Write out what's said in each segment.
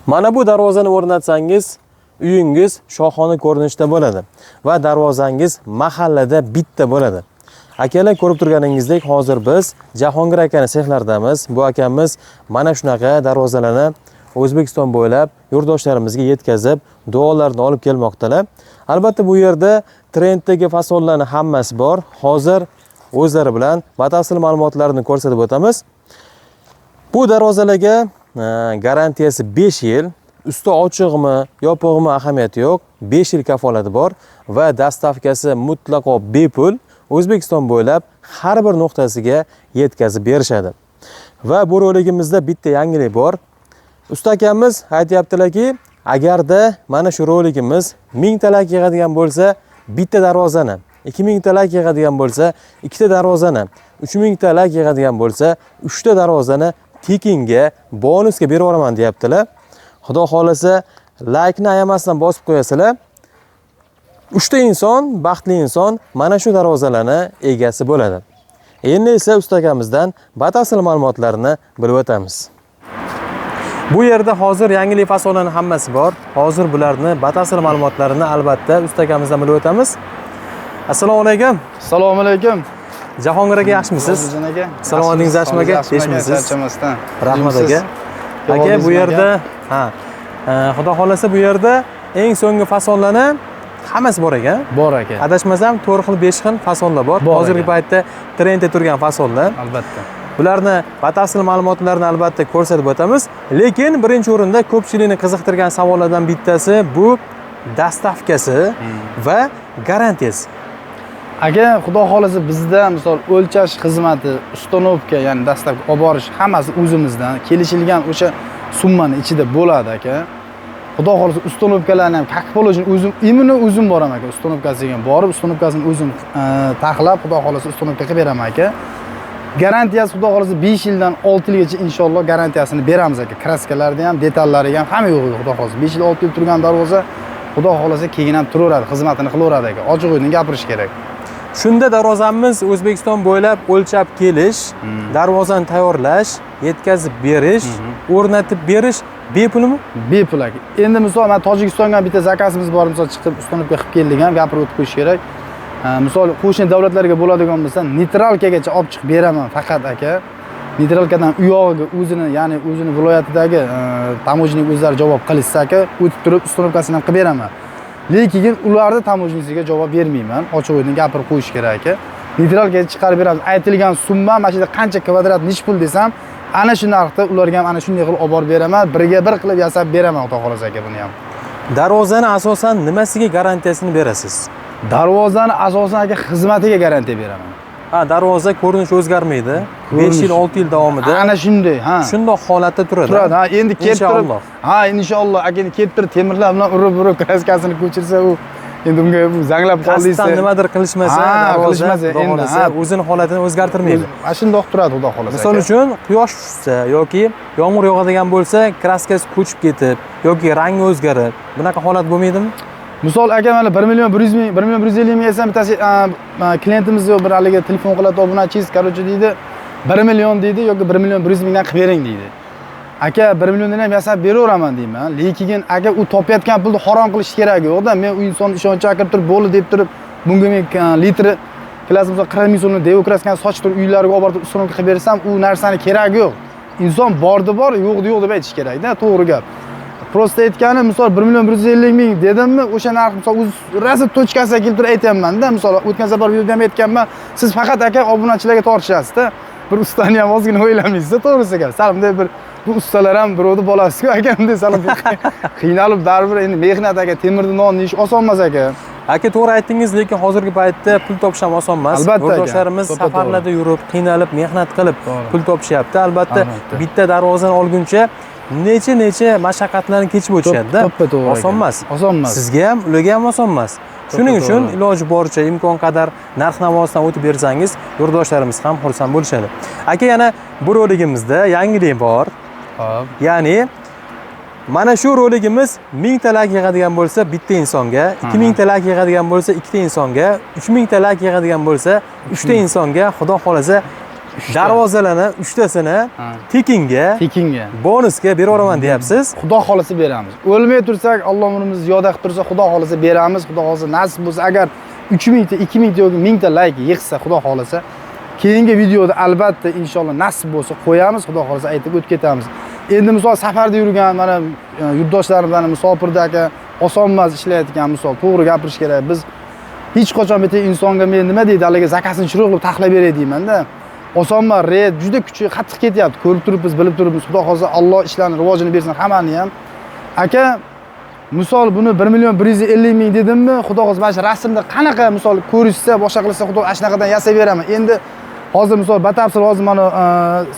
Mana bu darvozani o'rnatsangiz, uyingiz shohona ko'rinishda bo'ladi va darvozangiz mahallada bitta bo'ladi. Akalar, ko'rib turganingizdek, hozir biz Jahongir akani sexlaridamiz. Bu akamiz mana shunaqa darvozalarni O'zbekiston bo'ylab yurtdoshlarimizga yetkazib, duolarni olib kelmoqdalar. Albatta bu yerda trenddagi fasonlarning hammasi bor. Hozir o'zlari bilan batafsil ma'lumotlarni ko'rsatib o'tamiz. Bu darvozalarga garantiyasi 5 yil. Usti ochiqmi, yopiqmi ahamiyati yo'q. 5 yil kafolati bor va dastavkasi mutlaqo bepul. O'zbekiston bo'ylab har bir nuqtasiga yetkazib berishadi. Va bu roligimizda bitta yangilik bor. Usta akamiz aytayaptilarki, agarda mana shu roligimiz 1000 talak yig'adigan bo'lsa, bitta darvozani, 2000 talak yig'adigan bo'lsa, ikkita darvozani, 3000 talak yig'adigan bo'lsa, 3 ta darvozani tekinga, bonusga berib yuboraman deyaptilar. Xudo xolasa, like ni ayamasdan bosib qo'yasizlar. 3 ta inson, baxtli inson mana shu darvozalarni egasi bo'ladi. Endi esa usta akamizdan batafsil ma'lumotlarni bilib o'tamiz. Bu yerda hozir yangilik fasonlarning hammasi bor. Hozir bularni batafsil ma'lumotlarini albatta usta akamizdan bilib o'tamiz. Assalomu alaykum. Assalomu alaykum. Jahongir aka, yaxshimisiz? Salomatingiz yaxshimi aka? Yaxshimisiz? Rahmat aka. Aka, bu yerda Xudo xolasa bu yerda eng so'nggi fasonlarni hammasi bor ekan. Bor ekan. Adashmasam 4 xil 5 xil fasonlar bor. Hozirgi paytda trendda turgan fasonlar. Albatta. Bularni batafsil ma'lumotlarini albatta ko'rsatib o'tamiz. Lekin birinchi o'rinda ko'pchilikni qiziqtirgan savollardan bittasi bu dastavkasi va garantiyasi. Aka, xudo xolasa bizda misol o'lchash xizmati, ustanovka, ya'ni dastavka olib borish hammasi o'zimizdan kelishilgan o'sha summani ichida bo'ladi aka. Xudo xolasa ustanovkalarni ham как положено o'zim, imini o'zim boraman aka. Ustanovkasiga borib, ustanovkasini o'zim taxlab, xudo xolasa ustanovka qilib beraman aka. Garantiyasi xudo xolasa 5 yildan 6 yilgacha inshaalloh garantiyasini beramiz aka. Kraskalarida ham, detallariga ham hamma yo'q xudo xolasa. 5 yil 6 yil turgan darvoza xudo xolasa keyin ham turaveradi, xizmatini qilaveradi aka. Ochiq o'yindan gapirish kerak. Shunda darvozamiz O'zbekiston bo'ylab o'lchab kelish, darvozani tayyorlash, yetkazib berish, o'rnatib berish bepulmi? Bepul aka. Endi misol men Tojikistonga bitta zakazimiz bor, misol chiqib ustanovka qilib keldik ham, gapirib o'tib qo'yish kerak. Misol qo'shni davlatlarga bo'ladigan bo'lsa, neytralkagacha olib chiqib beraman faqat aka. Neytralkadan u yog'iga o'zini, ya'ni o'zini viloyatidagi tamojnik o'zlari javob qilishsa aka, o'tib turib ustanovkasini qilib beraman. Lekin ularni tamojnisiga javob bermayman. Ochiq o'yindan gapirib qo'yish kerak aka. Neytralkaga chiqarib beramiz. Aytilgan summa, mana shunda qancha kvadrat nish pul desam, ana shu narxda ularga ham ana shunday qilib olib borib beraman. Birga bir qilib yasab beraman, xudo xolasa aka buni ham. Darvozani asosan nimasiga garantiyasini berasiz? Darvozani asosan aka xizmatiga garantiya beraman. Darvoza ko'rinishi o'zgarmaydi. 5 yil, 6 yil davomida. Ana shunday, Shundoq holatda turadi. Turadi. Endi kelib turib, inshaalloh aka kelib turib temirlar bilan urib kraskasini ko'chirsa, u endi unga zanglab qoldiysa, qasddan nimadir qilishmasa, endi o'zini holatini o'zgartirmaydi. Mana shundoq turadi, xudo xolasa. Misol uchun, quyosh tushsa yoki yomg'ir yog'adigan bo'lsa, kraskasi ko'chib ketib yoki rangi o'zgarib, bunaqa holat bo'lmaydimi? Misol aka, mana 1 million 100 ming, 1 million 150 ming esa bittasi klientimiz bir haliga telefon qiladi, obunachingiz, короче deydi, 1 million deydi yoki 1 million 100 mingdan qilib bering deydi. Aka 1 milliondan ham yasab beraveraman deyman. Lekin aka u topayotgan pulni harom qilish kerak yo'q-da. Men u insonni ishonchiga kirib turib, bo'ldi deb turib, bunga men litri klasimizda 40 ming so'mni deokraskan sochib turib uylariga olib borib ustanovka qilib bersam, u narsani kerak yo'q. Inson bordi bor, yo'qdi yo'q deb aytish kerak-da, to'g'ri gap. Prosta aytgani, misol 1 million 150 ming dedimmi, o'sha narx misol o'z rasm tochkasiga kelib turib aytayapman-da. Misol o'tgan safar videoda ham aytganman, siz faqat aka obunachilarga tortishasiz-da. Bir ustani ham ozgina o'ylamaysiz-da, to'g'risi aka. Sal bunday bir bu ustalar ham birovni bolasi-ku aka, bunday sal qiynalib baribir endi mehnat aka, temirni non yeyish oson emas aka. Aka, to'g'ri aytdingiz, lekin hozirgi paytda pul topish ham oson emas. Yurtdoshlarimiz safarlarda yurib, qiynalib, mehnat qilib pul topishyapti. Albatta, bitta darvozani olguncha necha mashaqqatlarni kechib o'tishadi-da. Oson emas. Oson emas. Sizga ham, ularga ham oson emas. Shuning uchun iloji boricha imkon qadar narx-navosidan o'tib bersangiz, yurtdoshlarimiz ham xursand bo'lishadi. Aka, yana bu roligimizda yangilik bor. Xo'p. Ya'ni mana shu roligimiz 1000 talak yig'adigan bo'lsa bitta insonga, 2000 talak yig'adigan bo'lsa ikkita insonga, 3000 talak yig'adigan bo'lsa 3 ta insonga, xudo xolasa darvozalarni 3tasini tekinga, bonusga beraveraman deyapsiz. Xudo xolisa beramiz. O'lmay tursak, Alloh umrimizni ziyoda qilib tursa, Xudo xolisa beramiz. Xudo xolisa nasib bo'lsa, agar 3000 ta, 2000 ta yoki 1000 ta layk yig'sa, Xudo xolisa, keyingi videoda albatta inshaalloh nasib bo'lsa qo'yamiz, Xudo xolisa aytib o'tib ketamiz. Endi misol safarda yurgan mana yurtdoshlarim mana musofirda aka oson emas ishlayotgan misol to'g'ri gapirish kerak. Biz hech qachon bitta insonga men nima deydi, haliga zakasini chiroq qilib taxlab beray deyman-da. Oson emas, red juda kuchli, qattiq ketyapti. Ko'rib turibmiz, bilib turibmiz. Xudo xolisa Alloh ishlarni rivojini bersin hammani ham. Aka, misol buni 1 million 150 ming dedimmi? Xudo xolisa mana shu rasmda qanaqa misol ko'rishsa, boshqa qilsa, Xudo ashunaqadan yasab beraman. Endi hozir misol batafsil hozir mana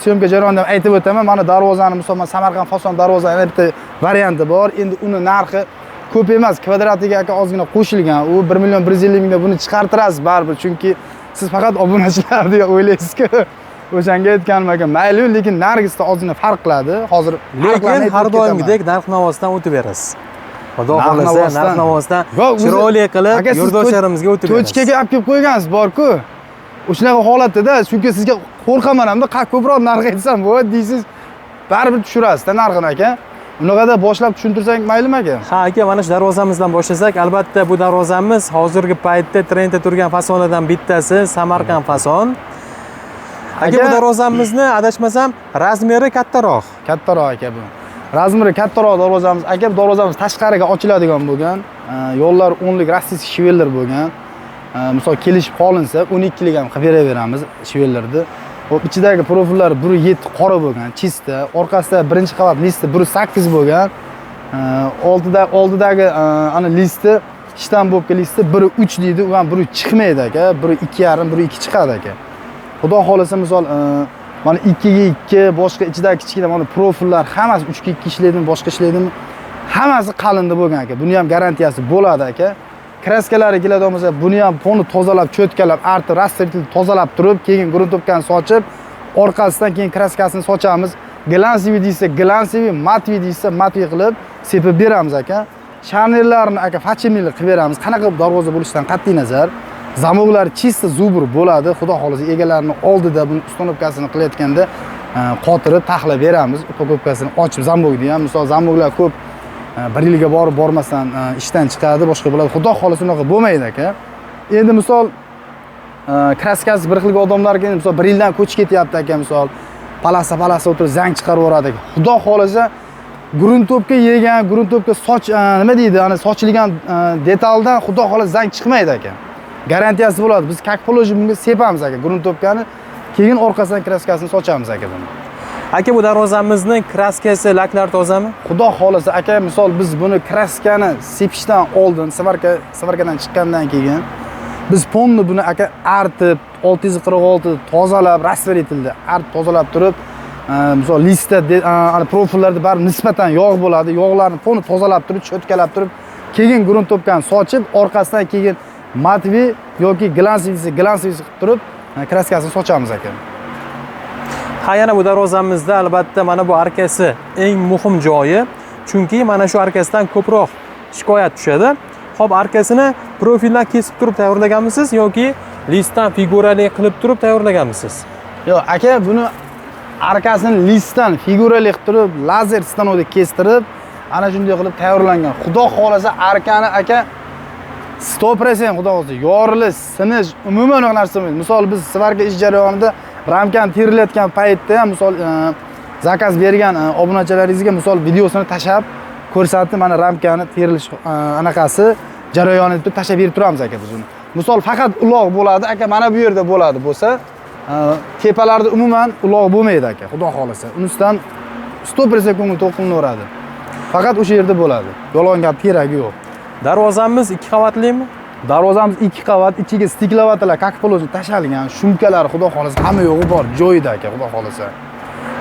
syomka jarayonida aytib o'taman. Mana darvozani misol mana Samarqand fason darvozani bitta varianti bor. Endi uni narxi ko'p emas, kvadratiga aka ozgina qo'shilgan. U 1 million 150 mingda buni chiqartirasiz baribir, chunki siz faqat obunachilar deb o'ylaysiz-ku. O'shanga aytganim aka, mayli, lekin nargisda ozgina farq qiladi. Hozir lekin har doimgidek narx-navosidan o'tib berasiz. Xudo xolisa narx-navosidan chiroyli qilib yurtdoshlarimizga o'tib berasiz. Tochkaga olib kelib qo'ygansiz bor-ku. O'shanaqa holatda çünki sizga qo'rqaman hamda ko'proq narx aytsam bo'ladi deysiz, baribir tushirasiz-da narxini aka. Unaqada boshlab tushuntirsak maylimi aka? Ha aka, mana shu darvozamizdan boshlasak, albatta bu darvozamiz hozirgi paytda trendda turgan fasonlardan bittasi Samarqand fason. Aka, bu darvozamizni adashmasam razmeri kattaroq. Kattaroq aka bu. Razmeri kattaroq darvozamiz. Aka, bu darvozamiz tashqariga ochiladigan bo'lgan. Yo'llar 10 lik rossiyskiy shivellar bo'lgan. Misol kelishib qolinsa 12 lik ham qilib beraveramiz shivellarni. Hop, ichidagi profillar 1.7 qora bo'lgan, chista, orqasida birinchi qavat listi 1.8 bo'lgan. Oldidagi ana listi, shtampovka listi 1.3 deydi, u ham 1.3 chiqmaydi aka, 1.2,5, 1.2 chiqadi aka. Xudo xolisa misol mana 2 ga 2 boshqa ichidagi kichkina mana profillar hammasi 3 ga 2 ishlaydimi, boshqa ishlaydimi? Hammasi qalindi bo'lgan aka. Buni ham garantiyasi bo'ladi aka. Kraskalari keladigan bo'lsa, buni ham ponni tozalab, cho'tkalab, artib, rastertilib tozalab turib, keyin gruntopkani sochib, orqasidan keyin kraskasini sochamiz. Glansiy deysa, glansiy, matviy deysa, matviy qilib sepib beramiz aka. Sharnirlarni aka fachemili qilib beramiz. Qanaqa darvoza bo'lishidan qat'iy nazar, zamoklar chista zubur bo'ladi. Xudo xolisa egalarining oldida buni ustonovkasini qilayotganda qotirib taxlab beramiz. Ustonovkasini ochib zamokni ham, misol zamoklar ko'p 1 yilga borib bormasdan ishdan chiqadi, boshqa bo'ladi. Xudo xolisa unaqa bo'lmaydi aka. Endi misol kraskasi bir xilga odamlarga misol 1 yildan ko'chib ketyapti aka, misol palasa o'tirib zang chiqarib yuboradi aka. Xudo xolisa gruntopka yegan, gruntopka soch nima deydi, ana sochilgan detaldan xudo xolisa zang chiqmaydi aka. Garantiyasi bo'ladi. Biz как положено bunga sepamiz aka gruntopkani, keyin orqasidan kraskasini sochamiz aka buni. Aka, bu darvozamizning kraskasi, laklari tozami? Xudo xolisa aka, misol biz buni kraskani sepishdan oldin, savarkadan chiqqandan keyin biz ponni buni aka artib 646 tozalab, rasver etildi. Artib tozalab turib, misol listda ana profillarda bar nisbatan yog' bo'ladi. Yog'larni ponni tozalab turib, cho'tkalab turib, keyin gruntopkani sochib, orqasidan keyin matviy yoki glansiy qilib turib, kraskasini sochamiz aka. Ha, yana bu darvozamizda albatta mana bu arkasi eng muhim joyi, chunki mana shu arkasidan ko'proq shikoyat tushadi. Xo'p, arkasini profildan kesib turib tayyorlaganmisiz yoki listdan figurali qilib turib tayyorlaganmisiz? Yo'q, aka, buni arkasini listdan figurali qilib turib, lazer stanovda kestirib, ana shunday qilib tayyorlangan. Xudo xolasa arkani aka 100% xudo xolasa yorilish, sinish, umuman unaqa narsa bo'lmaydi. Misol biz svarka ish jarayonida ramkani terilayotgan paytda ham misol zakaz bergan obunachilaringizga misol videosini tashab ko'rsatib, mana ramkani terilish anaqasi jarayoni deb tashab berib turamiz aka biz uni. Misol faqat uloq bo'ladi aka, mana bu yerda bo'ladi bo'lsa, tepalarda umuman uloq bo'lmaydi aka, xudo xolasa. Unisidan 100% ko'ngil to'q qilinaveradi. Faqat o'sha yerda bo'ladi. Yolg'on gap keragi yo'q. Darvozamiz 2 qavatlimi? Darvozamiz 2 qavat, ichiga stiklovatalar, как положено tashalgan, shumkalar xudo xolasa hamma yo'g'i bor, joyida aka, xudo xolasa.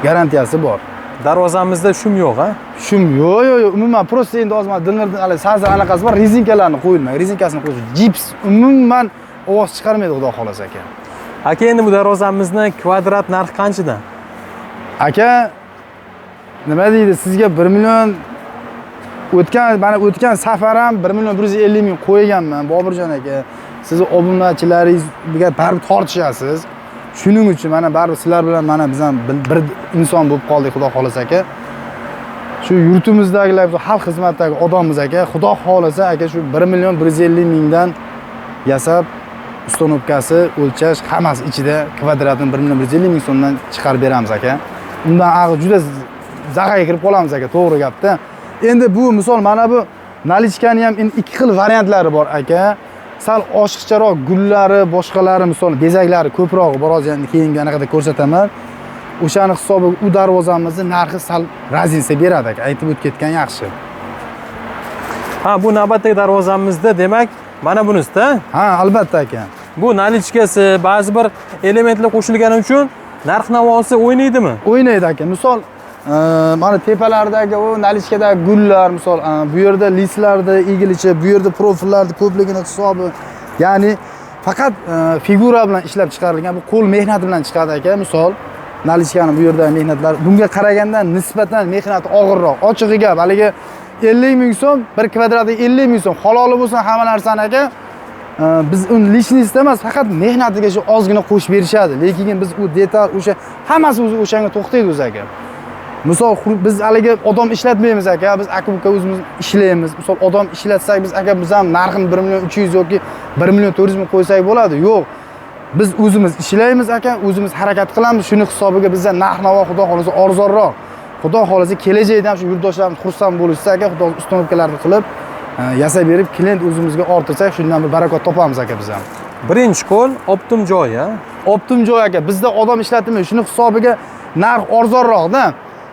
Garantiyasi bor. Darvozamizda shum yo'q, ha? Shum yo'q, umuman просто endi ozma ding'ir sazir anaqasi bor, rezinkalarni qo'yilmaydi, rezinkasini qo'yish. Gips umuman ovoz chiqarmaydi xudo xolasa aka. Aka, endi bu darvozamizning kvadrat narxi qanchadan? Aka, nima deydi, sizga 1 million o'tgan safar ham 1 million 150 ming qo'yganman Bobirjon aka. Sizni obunachilaringizga baribir tortishasiz. Shuning uchun mana baribir sizlar bilan mana biz ham bir inson bo'lib qoldik, xudo xolasa aka. Shu yurtimizdagilar, xalq xizmatidagi odammiz aka. Xudo xolasa aka shu 1.150 mingdan yasab uстановкасы, o'lchash hammasi ichida kvadratini 1.150 ming so'mdan chiqarib beramiz aka. Undan juda zag'aga kirib qolamiz aka, to'g'ri gapda. Endi bu misol mana bu nalichkani ham ikki xil variantlari bor aka. Sal oshiqcharoq gullari, boshqalari misol bezaklari ko'proq biroz endi keyingi anaqada ko'rsataman. O'shani hisobiga u darvozamizning narxi sal raziniya beradi aka. Aytib o'tgan yaxshi. Ha, bu navbatdagi darvozamizda, demak, mana bunisida. Ha, albatta aka. Bu nalichkasi, ba'zi bir elementlar qo'shilgani uchun narx-navosi o'ynaydimi? O'ynaydi aka. Misol mana tepalardagi o nalichkadagi gullar, misol bu yerda listlarda egilishi, bu yerda profillarning ko'pligini hisobi, ya'ni faqat figura bilan ishlab chiqarilgan, bu qo'l mehnati bilan chiqadi aka. Misol nalichkani bu yerda mehnatlar bunga qaraganda nisbatan mehnati og'irroq. Ochig'i gap, haligi 50 ming so'm, 1 kvadrati 50 ming so'm. Haloli bo'lsa hamma narsani aka biz uni lishnisda emas, faqat mehnatiga shu ozgina qo'shib berishadi. Lekin biz u detal o'sha hammasi o'zi o'shanga to'xtaydi o'zi aka. Misol biz haligi odam ishlatmaymiz aka, biz aka-uka o'zimiz ishlaymiz. Misol odam ishlatsak biz aka biz ham narxini 1 million 300 yoki 1 million 400 ming qo'ysak bo'ladi. Yo'q. Biz o'zimiz ishlaymiz aka, o'zimiz harakat qilamiz. Shuni hisobiga bizda narx-navo xudo xolasa arzonroq. Xudo xolasa kelajakda ham shu yurtdoshlarimiz xursand bo'lishsa aka, xudo ustanovkalarni qilib yasab berib, klient o'zimizga orttirsak, shundan bir barakot topamiz aka biz ham. Birinchi qo'l optim joy, ha? Optim joy aka. Bizda odam ishlatilmaydi. Shuni hisobiga narx arzonroqda.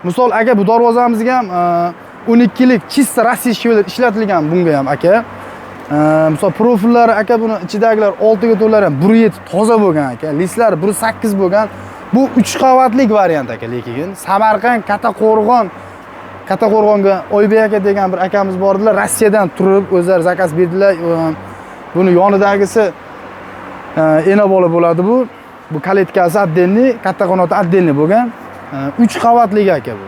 Misol aka bu darvozamizga ham 12 lik chista Rossiya shveler ishlatilgan bunga ham aka. Misol profillari aka buni ichidagilar oltiga to'llar ham 1.7 toza bo'lgan aka. Listlari 1.8 bo'lgan. Bu 3 qavatlik variant aka, lekin Samarqand, Kattaqo'rg'onga Oybek aka degan bir akamiz bor edilar. Rossiyadan turib o'zlari zakaz berdilar. Buni yonidagisi ena bola bo'ladi bu. Bu kaletkasi отдельный, katta qanoti отдельный bo'lgan. 3 qavatli aka bu.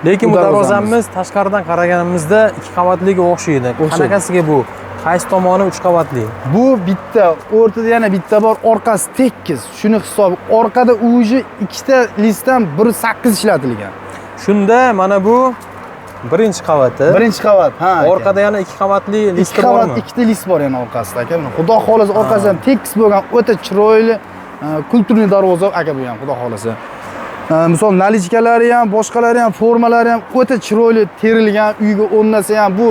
Lekin bu darvozamiz tashqaridan qaraganimizda 2 qavatliga o'xshaydi. Qanaqasiga bu? Qaysi tomoni 3 qavatli? Bu bitta, o'rtada yana bitta bor, orqasi tekis. Shuni hisob. Orqada uji ikkita listdan 1.8 ishlatilgan. Shunda mana bu birinchi qavati. Birinchi qavat, ha. Orqada yana 2 qavatli list bormi? Ikkita list bor yana orqasida aka. Xudo xolasa orqasi ham tekis bo'lgan, o'ta chiroyli, kulturniy darvoza aka bu ham, xudo xolasa. Misol nalichkalari ham, boshqalari ham, formalari ham o'ta chiroyli terilgan, uyga o'rnasa ham bu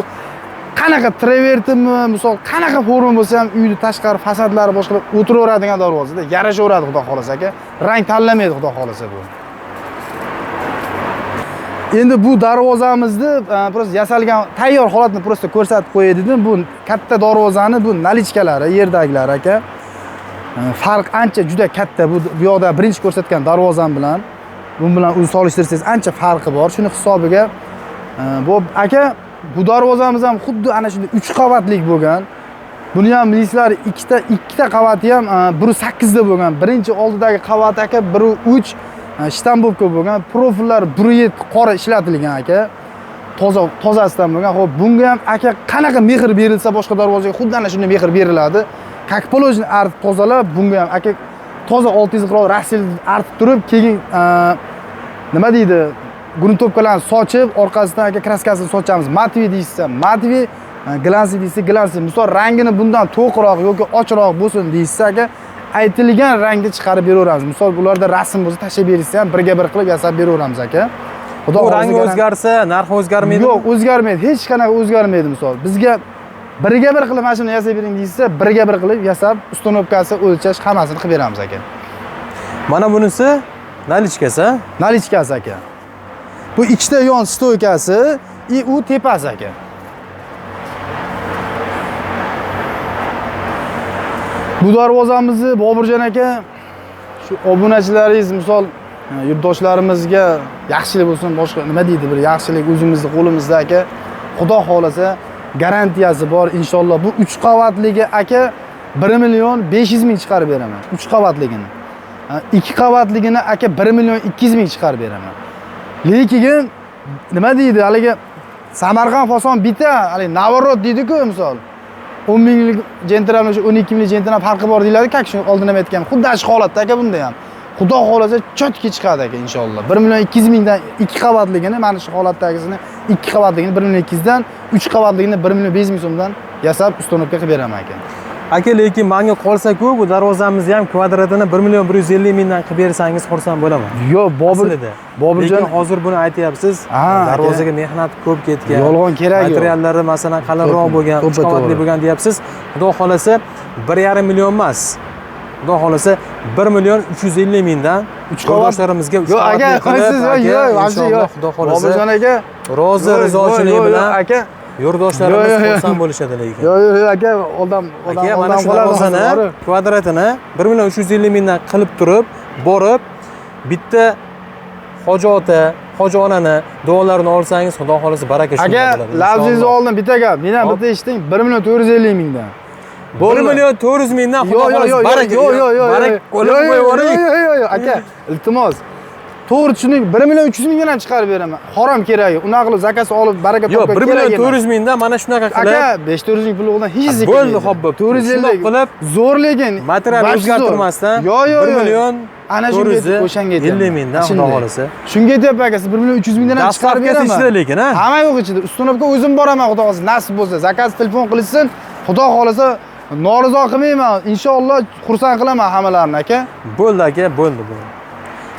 qanaqa travertimi, misol qanaqa forma bo'lsa ham uyni tashqari fasadlari boshqa o'tiraveradigan darvozada yarashaveradi xudo xolasa aka. Rang tanlamaydi xudo xolasa bu. Endi bu darvozamizni prosta yasalgan tayyor holatni prosta ko'rsatib qo'yay dedim. Bu katta darvozani bu nalichkalari, yerdagilar aka. Farq ancha juda katta. Bu yoqda birinchi ko'rsatgan darvozam bilan bu bilan o'zi solishtirsangiz ancha farqi bor. Shuni hisobiga bu aka bu darvozamiz ham xuddi ana shunday 3 qavatlik bo'lgan. Buni ham listlari ikkita qavati ham 1.8 da bo'lgan. Birinchi oldidagi qavat aka 1.3 shtampovka bo'lgan. Profillar 1.7 qora ishlatilgan aka. Tozasidan bo'lgan. Xo'p, bunga ham aka qanaqa mehr berilsa boshqa darvozaga xuddi ana shunday mehr beriladi. Как положено artib tozalab, bunga ham aka toza 600 gradus rassil artib turib, keyin nima deydi? Gruntovkalarni sochib, orqasidan aka kraskasini sochamiz. Matvi deysa, matvi, glansi deysa, glansi. Misol rangini bundan to'qroq yoki ochroq bo'lsin deysa aka, aytilgan rangda chiqarib beraveramiz. Misol ularda rasm bo'lsa tashlab berishsa ham birga bir qilib yasab beraveramiz aka. Xudo rangi o'zgarsa, narxi o'zgarmaydi? Yo'q, o'zgarmaydi. Hech qanaqa o'zgarmaydi misol. Bizga birga bir qilib mashina yasab bering deysa, birga bir qilib yasab, ustanovkasi, o'lchash hammasini qilib beramiz aka. Mana bunisi nalichkasi, nalichkasi aka. Bu ikkita yon stoykasi, u tepasi aka. Bu darvozamizni Boburjon aka shu obunachilaringiz misol yurtdoshlarimizga yaxshilik bo'lsin, boshqa nima deydi, bir yaxshilik o'zimizning qo'limizda aka. Xudo xolasa garantiyasi bor inshaalloh. Bu 3 qavatligi aka 1 million 500 ming chiqarib beraman. 3 qavatligini. 2 qavatligini aka 1 million 200 ming chiqarib beraman. Lekin nima deydi, haligi Samarqand fason bita, haligi navorot deydi-ku misol. 10 minglik jentram o'sha 12 minglik jentram farqi bor deyiladi, kak shuni oldin ham aytgan. Xuddi shu holatda aka bunda ham. Xudo xolasa chotki chiqadi aka inshaalloh. 1 million 200 mingdan 2 qavatligini, mana shu holatdagisini 2 qavatligini 1 million 200 dan, 3 qavatligini 1 million 500 ming so'mdan yasab ustonovka qilib beraman aka. Aka, lekin menga qolsa-ku bu darvozamizni ham kvadratini 1 million 150 mingdan qilib bersangiz xursand bo'laman. Yo'q, Boburjon, lekin hozir buni aytyapsiz. Darvozaga mehnat ko'p ketgan. Yolg'on kerak yo'q. Materiallari masalan qalinroq bo'lgan, 3 qavatli bo'lgan deyapsiz. Xudo xolasa 1,5 million emas. Xudo xolasa 1 million 350 mingdan 3 qavoshlarimizga 3 qavatli qilib, inshaalloh Xudo xolasa. Boburjon aka, rozi rizochilik bilan aka yurtdoshlarimiz xursand bo'lishadi lekin. Yo'q aka, odam mana shu darvozani kvadratini 1 million 350 mingdan qilib turib, borib bitta hoji ota, hoji onani duolarini olsangiz, Xudo xolasa baraka shunda bo'ladi. Aka, lavzingizni oldim, bitta gap. Meni bitta eshiting, 1 million 450 mingdan. 1 million 400 mingdan Xudo xolasa baraka. Baraka qo'lib qo'yib yuboring. Yo'q, aka, iltimos. To'g'ri tushuning, 1 million 300 mingdan ham chiqarib beraman. Harom keragi. Unaqa qilib zakaz olib baraka topib kerak. Yo'q, 1 million 400 mingdan mana shunaqa qilib. Aka, 500 ming puldan hech zikr. Bo'ldi, xo'p, 450 qilib zo'r lekin material o'zgartirmasdan 1 million ana shunga o'shanga aytdim. 50 mingdan Xudo xolasa. Shunga aytyapman aka, 1 million 300 mingdan ham chiqarib beraman. Ichida lekin, ha? Hamma yo'q ichida. Ustonovga o'zim boraman, Xudo xolasa. Nasib bo'lsa, zakaz telefon qilishsin. Xudo xolasa norizo qilmayman. Inshaalloh xursand qilaman hammalarini aka. Bo'ldi aka, bo'ldi.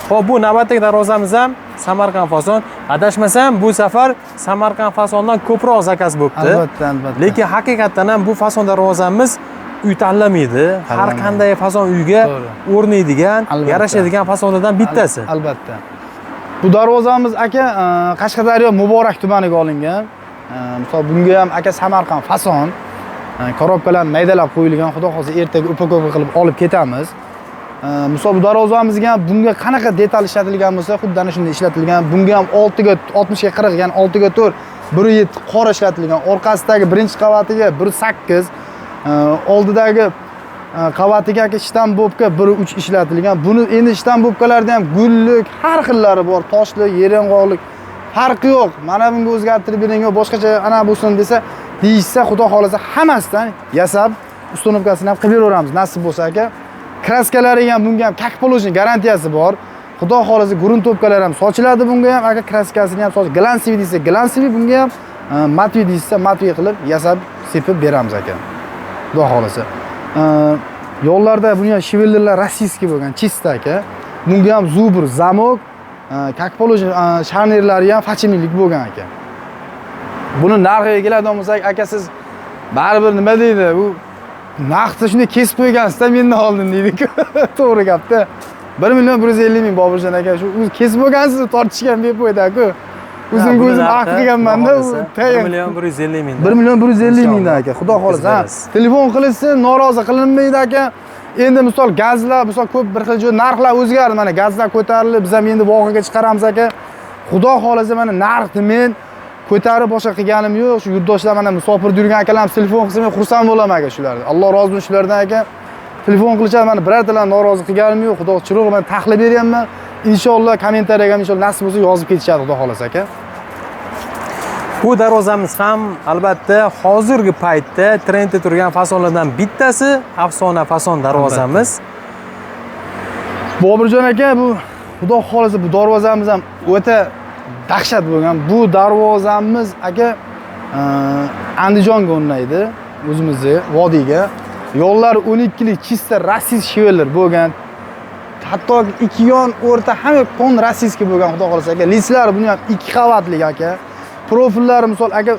Xo'p, bu navbatdagi darvozamiz ham Samarqand fason. Adashmasam, bu safar Samarqand fasondan ko'proq zakaz bo'libdi. Albatta. Lekin haqiqatan ham bu fason darvozamiz uy tanlamaydi. Har qanday fason uyga o'rnaydigan, yarashadigan fasonlardan bittasi. Albatta. Bu darvozamiz aka Qashqadaryo Muborak tumaniga olingan. Misol bunga ham aka Samarqand fason korobkalar maydalab qo'yilgan. Xudo xolasa ertaga upakovka qilib olib ketamiz. Misol bu darvozamizga ham bunga qanaqa detal ishlatilgan bo'lsa, xuddi ana shunday ishlatilgan. Bunga ham 6 ga 60 ga 40, ya'ni 6 ga 4, 1.7 qora ishlatilgan. Orqasidagi birinchi qavatiga 1.8, oldidagi qavatiga shtammbobka 1.3 ishlatilgan. Buni endi shtammbobkalarda ham gullik, har xillari bor, toshlik, yereng'oqlik farqi yo'q. Mana bunga o'zgartirib bering, boshqacha ana bo'lsin desa, deyishsa, Xudo xolasa hammasidan yasab ustonovkasini ham qilib beraveramiz, nasib bo'lsa aka. Kraskalari ham bunga ham kak poложение garantiyasi bor. Xudo xolasa gruntopkalar ham sochiladi bunga ham, aka kraskasini ham soch. Glansiy desa, glansiy bunga ham, matviy desa, matviy qilib yasab sepib beramiz aka. Xudo xolasa. Yo'llarda buni ham shivellar rossiyskiy bo'lgan, chista aka. Bunga ham zubr, zamok, kak poложение sharnirlari ham fachimlik bo'lgan aka. Buni narxiga keladigan bo'lsak, aka siz baribir nima deydi? Bu narxni shunday kesib qo'ygansiz-da mendan oldin deydi-ku. To'g'ri gapda. 1 million 150 ming Boburjon aka, shu o'zi kesib qo'ygansiz, tortishgan deb qo'ydi-ku. O'zimga o'zim aqd qilganman-da. 1 million 150 ming. 1 million 150 mingdan aka. Xudo xolasa, telefon qilishsin, norozi qilinmaydi aka. Endi misol gazlar, misol ko'p bir xil joy narxlar o'zgardi. Mana gazlar ko'tarilib, biz ham endi voqaga chiqaramiz aka. Xudo xolasa mana narxni men ko'tarib boshqa qilganim yo'q. Shu yurtdoshlar mana musofirda yurgan akalarimiz telefon qilsa men xursand bo'laman aka shulardan. Alloh rozi bo'lsin shulardan aka. Telefon qilishadi, mana birortalarni norozi qilganim yo'q. Xudo chiroq men taxlib beryapman. Inshaalloh kommentariyaga ham inshaalloh nasib bo'lsa yozib ketishadi, Xudo xolasa aka. Bu darvozamiz ham albatta hozirgi paytda trendda turgan fasonlardan bittasi, afsona fason darvozamiz. Boburjon aka, bu Xudo xolasa bu darvozamiz ham o'ta dahshat bo'lgan. Bu darvozamiz aka Andijonga o'rnaydi, o'zimizga, vodiyga. Yo'llar 12 lik chista rossiyskiy shivellar bo'lgan. Hatto 2 yon o'rta hamma kon rossiyskiy bo'lgan, Xudo xolasa aka. Lislari buni ham 2 qavatlik aka. Profillari misol aka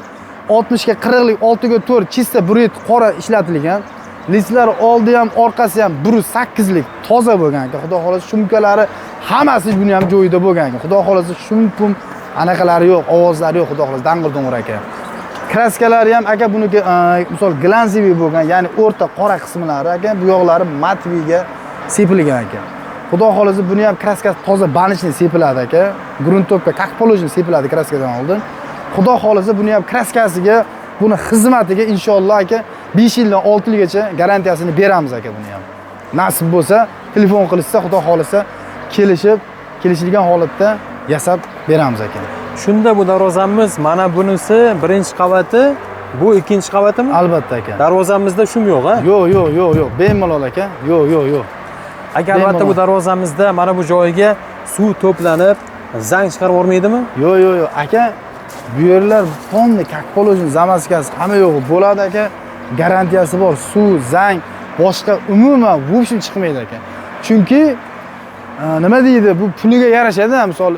60 ga 40 lik 6 ga 4 chista 1.7 qora ishlatilgan. Lislari oldi ham, orqasi ham 1.8 lik toza bo'lgan aka. Xudo xolasa shumkalari hammasi buni ham joyida bo'lgan aka. Xudo xolasa shumpum anaqalari yo'q, ovozlari yo'q, Xudo xolasa dang'ir-dung'ir aka. Kraskalari ham aka buniki misol glansiy bo'lgan, ya'ni o'rta qora qismlari aka, bu yoqlari matviga sepilgan aka. Xudo xolasa buni ham kraskasi toza banishni sepiladi aka. Gruntopka kak poложение sepiladi kraskadan oldin. Xudo xolasa buni ham kraskasiga, buni xizmatiga inshaalloh aka 5 yildan 6 yilgacha garantiyasini beramiz aka buni ham. Nasib bo'lsa, telefon qilishsa, Xudo xolasa kelishilgan holatda yasab beramiz aka. Shunda bu darvozamiz mana bunisi birinchi qavati Bu ikkinchi qavatimi? Albatta aka. Darvozamizda shum yo'q, ha? Yo'q. Bemalol aka. Yo'q. Aka, albatta bu darvozamizda mana bu joyiga suv to'planib, zang chiqarib yormaydimi? Yo'q. Aka, bu yerlar tonni как положено zamaskasi hamma yo'g'i bo'ladi aka. Garantiyasi bor. Suv, zang, boshqa umuman в общем chiqmaydi aka. Chunki nima deydi, bu puliga yarashadi, misol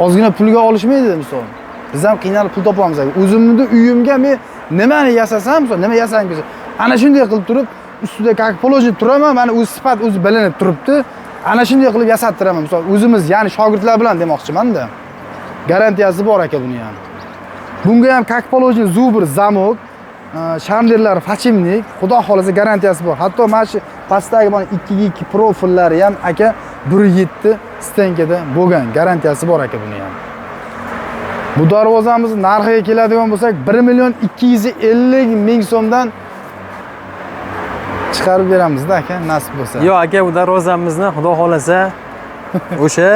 ozgina pulga olishmaydi misol. Biz ham qiynalib pul topamiz aka. O'zimni uyimga men nimani yasasam, misol nima yasang bo'lsa, ana shunday qilib turib, ustida как положено turaman, mana o'z sifat o'zi bilinib turibdi. Ana shunday qilib yasatib turaman. Misol o'zimiz, ya'ni shogirdlar bilan demoqchiman-da. Garantiyasi bor aka buni ham. Bunga ham как положено zubr, zamok, shamdirlar fachimlik, xudo xolasa garantiyasi bor. Hatto mana shu pastdagi mana 2x2 profillari ham aka 1.7 stenkada bo'lgan. Garantiyasi bor aka buni ham. Bu darvozamiz narxiga keladigan bo'lsak 1.250.000 so'mdan chiqarib beramiz-da aka, nasib bo'lsa. Yo'q aka, bu darvozamizni xudo xolasa o'sha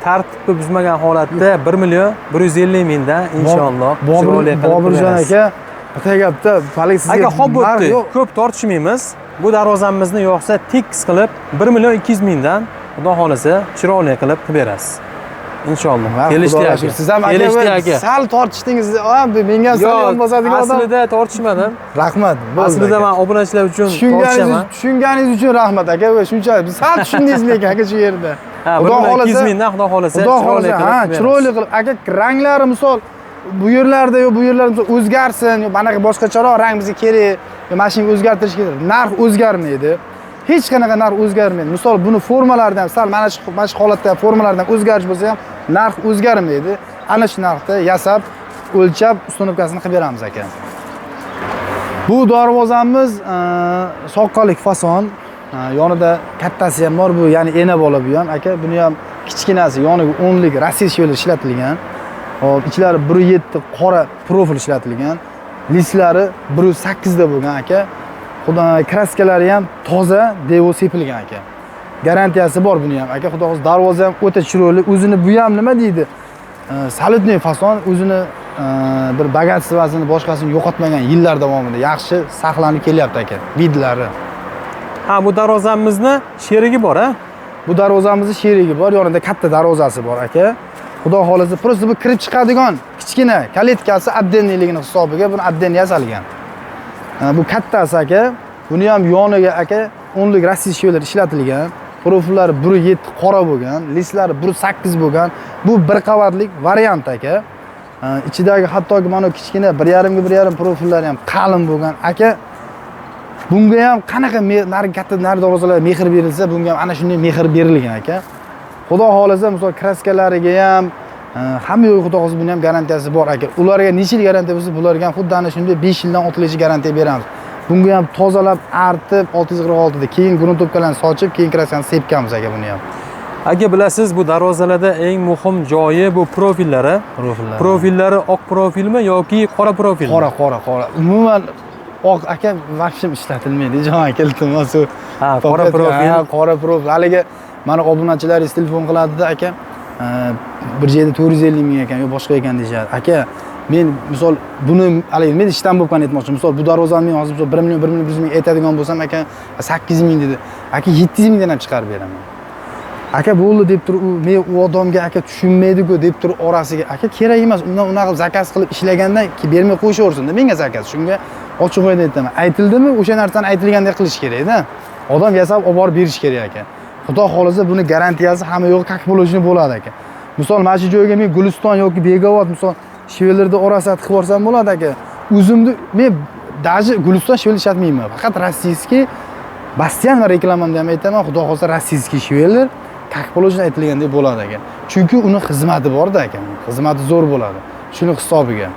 tartibni buzmagan holatda 1.150.000 dan inshaalloh chiroyli qilib Bobirjon aka, bitta gapda hali sizga aka xo'p bo'pti. Ko'p tortishmaymiz. Bu darvozamizni yo'qsa tekis qilib 1.200.000 dan xudo xolasa chiroyli qilib berasiz. Inshaalloh. Kelishdi aka. Siz ham aka sal tortishdingiz. Menga sal ham bosadigan odam. Aslida tortishmadim. Rahmat. Aslida men obunachilar uchun tortishaman. Tushunganingiz uchun rahmat aka. Va shunchalik sal tushundingiz lekin aka shu yerda. Xudo xolasa 200.000 dan xudo xolasa chiroyli qilib aka, ranglari misol bu yerlarda bu yerlar misol o'zgarsin, manaqa boshqacharoq rang bizga kerak, mashinaga o'zgartirish kerak. Narx o'zgarmaydi. Hech qanaqa narx o'zgarmaydi. Misol buni formalaridan ham sal mana shu holatda formalardan o'zgarish bo'lsa ham narx o'zgarmaydi. Ana shu narxda yasab, o'lchab, ustunovkasini qilib beramiz aka. Bu darvozamiz soqqalik fason, yonida kattasi ham bor, bu ya'ni ena bola bu ham aka. Buni ham kichkinasi yoniga 10 lik rossiyskilar ishlatilgan. Hop, ichlari 1.7 qora profil ishlatilgan. Lislari 1.8 da bo'lgan aka. Xudo kraskalari ham toza, devo sepilgan aka. Garantiyasi bor buni ham aka. Xudo xolos darvoza ham o'ta chiroyli. O'zini bu ham nima deydi? Solidniy fason, o'zini bir bogatstvasini boshqasini yo'qotmagan yillar davomida yaxshi saqlanib kelyapti aka. Bidlari. Ha, bu darvozamizni sherigi bor, ha? Bu darvozamizni sherigi bor, yonida katta darvozasi bor aka. Xudo xolasa, просто bu kirib chiqadigan kichkina kaletkasi abdenniligini hisobiga buni abden yasalgan. Bu kattasi aka. Buni ham yoniga aka 10 lik rossiyskilar ishlatilgan. Profillari 1.7 qora bo'lgan, lislari 1.8 bo'lgan. Bu bir qavatlik variant aka. Ichidagi hattoki mana kichkina 1.5 ga 1.5 profillari ham qalin bo'lgan aka. Bunga ham qanaqa katta darvozalar mehr berilsa, bunga ham ana shunday mehr berilgan aka. Xudo xolasa, misol kraskalariga ham hamma yo'q, xudo xolasa buni ham garantiyasi bor aka. Ularga necha yil garantiya bo'lsa, bularga ham xuddi ana shunday 5 yildan 6 yilgacha garantiya beramiz. Bunga ham tozalab, artib 626 da keyin gruntopkalarni sochib, keyin kraskani sepganmiz aka buni ham. Aka, bilasiz, bu darvozalarda eng muhim joyi bu profillari. Profillari oq profilmi yoki qora profilmi? Qora. Umuman oq aka vaqtim ishlatilmaydi. Jon aka, iltimos u. Ha, qora profil. Qora profil. Haliga mana obunachilaringiz telefon qiladi-da aka. Bir joyda 450.000 ekan, yo boshqa ekan deyshadi. Aka, men misol buni haliga men ishdan bo'lgan aytmoqchiman. Misol bu darvozani men hozir 1 million 1.100.000 aytadigan bo'lsam aka 8.000 dedi. Aka 7.000 dan ham chiqarib beraman. Aka bo'ldi deb turib, men u odamga aka tushunmaydi-ku deb turib orasiga aka kerak emas. Undan unaqa zakaz qilib ishlagandan bermay qo'yishaversin-da menga zakaz. Shunga ochiq o'yda aytaman. Aytildimi, o'sha narsani aytilgandek qilish kerak-da. Odam yasab olib borib berish kerak aka. Xudo xolasa buni garantiyasi hamma yo'q как положено bo'ladi aka. Misol mana shu joyga men Guliston yoki Begobod misol Shvelerda orasat qilib borsam bo'ladi aka. O'zimni men даже Guliston Shveler ishlatmayman. Faqat rossiyskiy Bastian va reklamamda ham aytaman, xudo xolasa rossiyskiy Shveler как положено aytilgandek bo'ladi aka. Chunki uni xizmati bor-da aka. Xizmati zo'r bo'ladi. Shuni hisobiga.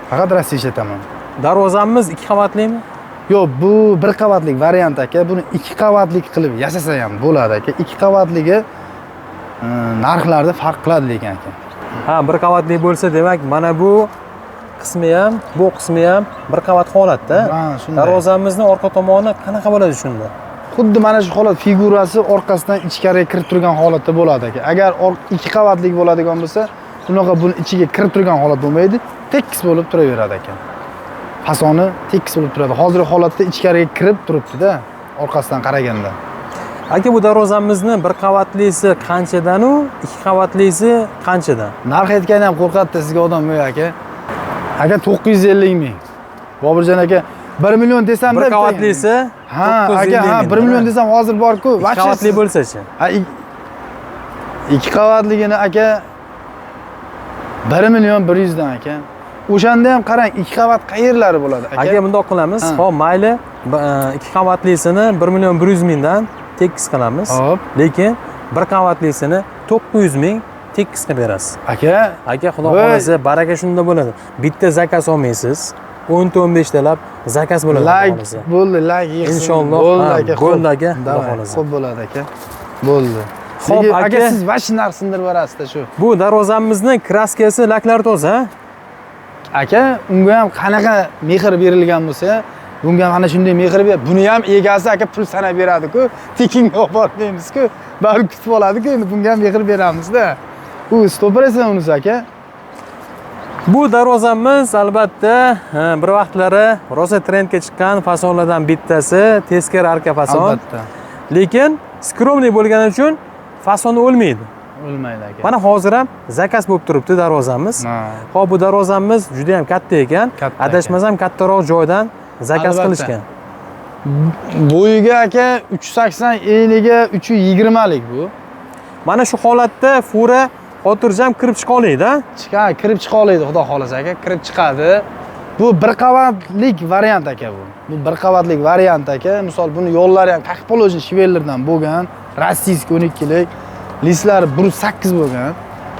Faqat rossiya ishlataman. Darvozamiz 2 qavatlimi? Yo'q, bu bir qavatlik variant aka. Buni 2 qavatlik qilib yasasa ham bo'ladi aka. 2 qavatligi narxlarda farq qiladi lekin aka. Ha, bir qavatli bo'lsa, demak, mana bu qismi ham, bu qismi ham bir qavat holatda. Ha, shunday. Darvozamizning orqa tomoni qanaqa bo'ladi shunda? Xuddi mana shu holat figurasi orqasidan ichkariga kirib turgan holatda bo'ladi aka. Agar 2 qavatlik bo'ladigan bo'lsa, unaqa buni ichiga kirib turgan holat bo'lmaydi, tekis bo'lib turaveradi aka. fasoni tekis bo'lib turadi. Hozirgi holatda ichkariga kirib turibdi-da, orqasidan qaraganda. Aka, bu darvozamizni bir qavatlisi qanchadan u, ikki qavatlisi qanchadan? Narx aytgani ham qo'rqatdi sizga odam yo'q aka. Aka 950 ming. Boburjon aka 1 million desam Bir qavatlisi ha, aka, ha 1 million desam hozir bor-ku. Ikki qavatli bo'lsa-chi? Ha, ikki qavatligini aka 1 million 100 dan aka. O'shanda ham qarang, ikki qavat qayerlari bo'ladi aka? Aka, bundoq qilamiz. Xo'p, mayli, ikki qavatlisini 1 million 100 mingdan tekis qilamiz. Hop. Lekin bir qavatlisini 900 ming tekis qilib berasiz. Aka, Xudo xolasa, baraka shunda bo'ladi. Bitta zakaz olmaysiz. 10-15 talab zakaz bo'ladi. Bo'ldi, lag yig'sin. Inshaalloh. Bo'ldi aka. Bo'ldi aka, Xudo xolasa. Xo'p bo'ladi aka. Bo'ldi. Xo'p aka, siz vash narx sindirib berasiz-da shu. Bu darvozamizni kraskasi, laklari toza. Aka, unga ham qanaqa mehr berilgan bo'lsa, bunga ham ana shunday mehr ber. Buni ham egasi aka pul sanab beradi-ku, tekinga olib bormaymiz-ku. Barib kutib oladi-ku, endi bunga ham mehr beramiz-da. U 100% unisi aka. Bu darvozamiz albatta bir vaqtlari rosa trendga chiqqan fasonlardan bittasi, teskari arka fason. Albatta. Lekin skromniy bo'lgani uchun fasoni o'lmaydi. O'lmaydi aka. Mana hozir ham zakaz bo'lib turibdi darvozamiz. Xo'p, bu darvozamiz juda ham katta ekan. Adashmasam kattaroq joydan zakaz qilishgan. Bo'yiga aka 380, eniga 320 lik bu. Mana shu holatda fura xotirjam kirib chiqa oladi-da. Kirib chiqa oladi, xudo xolasa aka, kirib chiqadi. Bu bir qavatlik variant aka bu. Bu bir qavatlik variant aka. Misol buni yo'llari ham qaqpolojin shivellardan bo'lgan, rossiyskiy 12 lik, listlari 1.8 bo'lgan.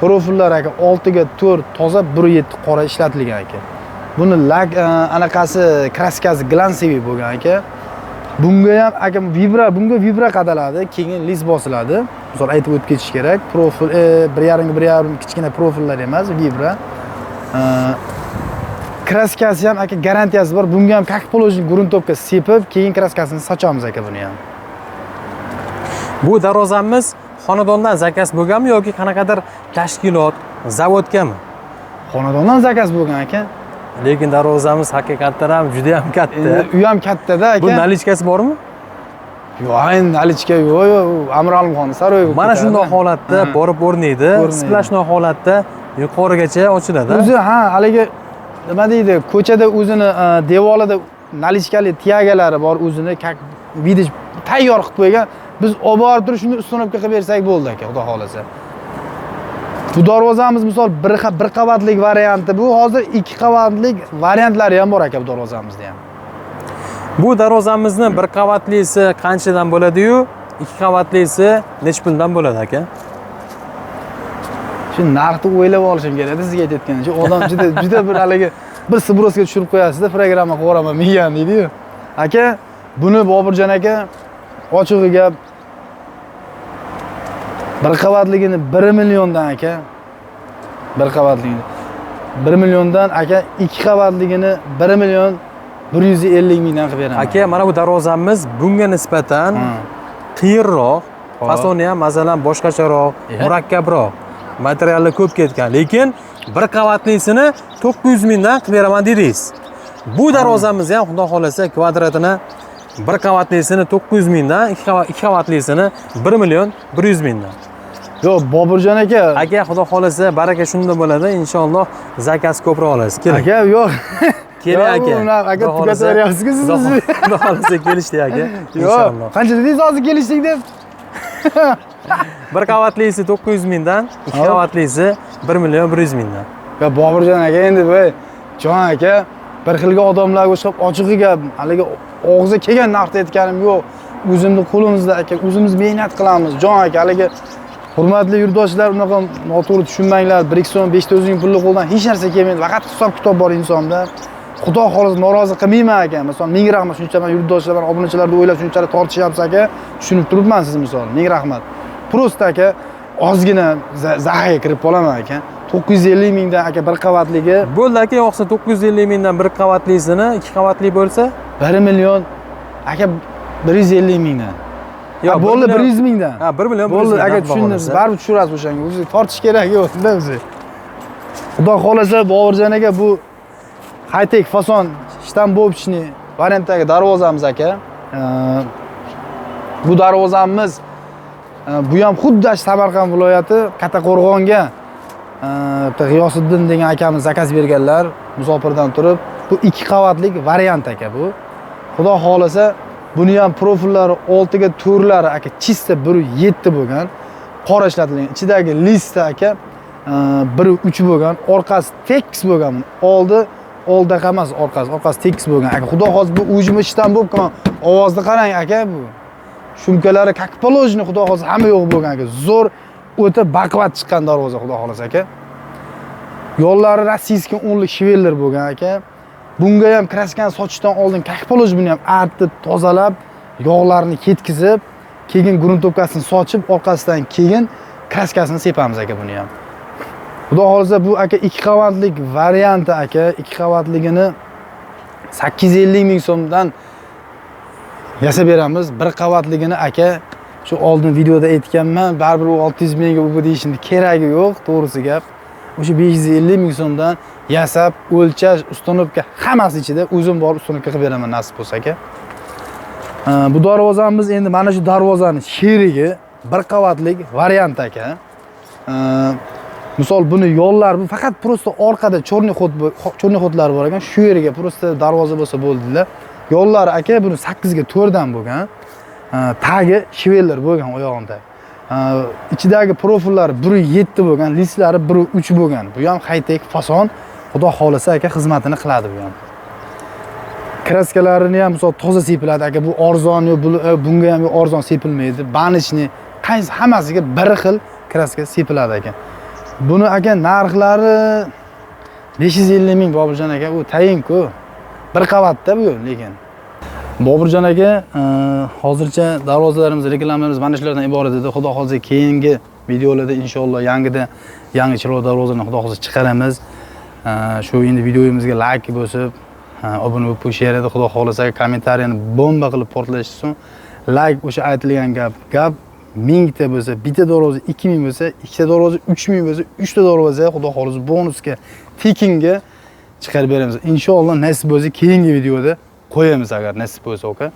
Profillar aka 6 ga 4 toza, 1.7 qora ishlatilgan aka. Buni lag anaqasi kraskasi glansiviy bo'lgan aka. Bunga ham aka bunga vibra qadaladi, keyin list bosiladi. Misol aytib o'tib ketish kerak. Profil 1.5 kichkina profillar emas, vibra. Kraskasi ham aka garantiyasi bor. Bunga ham kakpolojin gruntovka sepib, keyin kraskasini sochamiz aka buni ham. Bu darvozamiz xonadondan zakaz bo'lganmi yoki qanaqadir tashkilot, zavodgami? Xonadondan zakaz bo'lgan aka. Lekin darvozamiz haqiqatdan ham juda ham katta. U ham katta-da aka. Bu nalichkasi bormi? Yo'q, endi nalichka yo'q, Amir Alimxon saroyi. Mana shunday holatda borib o'rnaydi. Splashnoy holatda yuqorigacha ochiladi. O'zi haligi nima deydi, ko'chada o'zini devorida nalichkali tiyagalari bor, o'zini vidish tayyor qilib qo'ygan. Biz olib borib turib shuni ustunovka qilib bersak bo'ldi aka, xudo xolasa. Bu darvozamiz misol bir qavatlik varianti bu, hozir ikki qavatlik variantlari ham bor aka bu darvozamizda ham. Bu darvozamizni bir qavatlisi qanchadan bo'ladi-yu, ikki qavatlisi nech puldan bo'ladi aka? Shu narxni o'ylab olishim kerak-da sizga aytayotgancha. Odam juda bir haligi bir sbrosga tushirib qo'yasiz-da, programma qilib mengan deydi-yu. Aka, buni Boburjon aka ochig'i gap bir qavatligini 1 milliondan aka. Bir qavatligini 1 milliondan aka, ikki qavatligini 1 million 150 mingdan qilib beraman. Aka, mana bu darvozamiz bunga nisbatan qiyinroq, fasoni ham masalan boshqacharoq, murakkabroq. Materiallar ko'p ketgan, lekin bir qavatlisini 900 mingdan qilib beraman dedingiz. Bu darvozamiz ham xudo xolasa kvadratini bir qavatlisini 900 mingdan, ikki qavatlisini 1 million 100 mingdan. Yo'q, Boburjon aka. Aka, xudo xolasa baraka shunda bo'ladi, inshaalloh zakaz ko'proq olasiz. Keling. Aka, yo'q. Keling aka. Aka tugataveryapsiz-ku siz. Xudo xolasa kelishdik aka. Inshaalloh. Qancha dedingiz hozir kelishdik deb? Bir qavatlisi 900 mingdan, ikki qavatlisi 1 million 100 mingdan. Ya Boburjon aka, endi voy, jon aka, bir xilga odamlarga o'xshab ochig'i gap, haligi og'ziga kelgan narxni aytganim yo'q. O'zimni qo'limizda aka, o'zimiz mehnat qilamiz. Jon aka, haligi hurmatli yurtdoshlar, unaqa noto'g'ri tushunmanglar. 1 so'm 500 ming pulli qo'ldan hech narsa kelmaydi. Faqat hisob-kitob bor insonda. Xudo xolasa norozi qilmayman aka. Masalan, ming rahmat, shuncha yurtdoshlar, obunachilarni o'ylab shunchalik tortishyapsiz aka. Tushunib turibman siz misol. Ming rahmat. Prosta aka, ozgina zaxaga kirib qolaman aka. 950 mingdan aka bir qavatligi. Bo'ldi aka, yo'qsa 950 mingdan bir qavatlisini, ikki qavatli bo'lsa 1 million aka 150 mingdan. Yo'q, bo'ldi 100 mingdan. Ha, 1 million bo'ldi aka, tushundingiz. Baribir tushirasiz o'shanga. O'zi tortish kerak yo'q-da o'zi. Xudo xolasa Boburjon aka bu high-tech fason Istanbulchniy variantdagi darvozamiz aka. Bu darvozamiz bu ham xuddi Samarqand viloyati Kattaqo'rg'onga G'iyosiddin degan akamiz zakaz berganlar Musofirdan turib. Bu 2 qavatlik variant aka bu. Xudo xolasa buni ham profillari oltiga to'rlari aka chista 1.7 bo'lgan. Qora ishlatilgan. Ichidagi lista aka 1.3 bo'lgan, orqasi tekis bo'lgan. Oldiga emas, orqasi tekis bo'lgan. Aka xudo xolasa bu ujmi ishdan bo'lib, ovozni qarang aka bu. Shumkalari как положено xudo xolasa hamma yo'q bo'lgan aka. Zo'r o'ta baquvvat chiqqan darvoza xudo xolasa aka. Yo'llari rossiyskiy 10lik shiveller bo'lgan aka. Bunga ham kraskani sochishdan oldin как положено buni ham artib, tozalab, yog'larni ketkizib, keyin gruntovkasini sochib, orqasidan keyin kraskasini sepamiz aka buni ham. Xudo xolasa bu aka 2 qavatlik varianti aka. 2 qavatligini 850 ming so'mdan yasab beramiz. 1 qavatligini aka shu oldin videoda aytganman, baribir 600 mingga u deyishning keragi yo'q, to'g'risi gap. O'sha 550 ming so'mdan yasab, o'lchash, ustonovka hammasi ichida o'zim borib ustonovka qilib beraman nasib bo'lsa aka. Bu darvozamiz endi mana shu darvozaning sherigi 1 qavatlik variant aka. Misol buni yo'llari bu faqat prosta orqada cho'rni xodlar bor ekan. Shu yerga prosta darvoza bo'lsa bo'ldilar. Yo'llari aka buni 8 ga 4 dan bo'lgan. Tagi shiveller bo'lgan oyog'ida. Ichidagi profillari 1.7 bo'lgan, listlari 1.3 bo'lgan. Bu ham high-tech fason. Xudo xolasa aka xizmatini qiladi bu ham. Kraskalarini ham misol toza sepiladi aka. Bu arzon yo'q, bunga ham arzon sepilmaydi. Banishni qaysi hammasiga bir xil kraska sepiladi aka. Buni aka narxlari 550 ming Boburjon aka, u tayin-ku. 1 qavatda bu lekin. Boburjon aka, hozircha darvozalarimiz, reklamlarimiz mana shulardan iborat edi. Xudo xolasa keyingi videolarda inshaalloh yangi chiroyli darvozalarni xudo xolasa chiqaramiz. Shu endi videomizga like bosib, obuna bo'lib qo'yishingizni xudo xolasa kommentariyani bomba qilib portlashsin. Like o'sha aytilgan gap 1000 ta bo'lsa, bitta darvoza 2000 bo'lsa, ikkita darvoza 3000 bo'lsa, 3 ta darvoza xudo xolasa bonusga, tekinga chiqarib beramiz. Inshaalloh nasib bo'lsa keyingi videoda qo'yamiz agar nasib bo'lsa aka.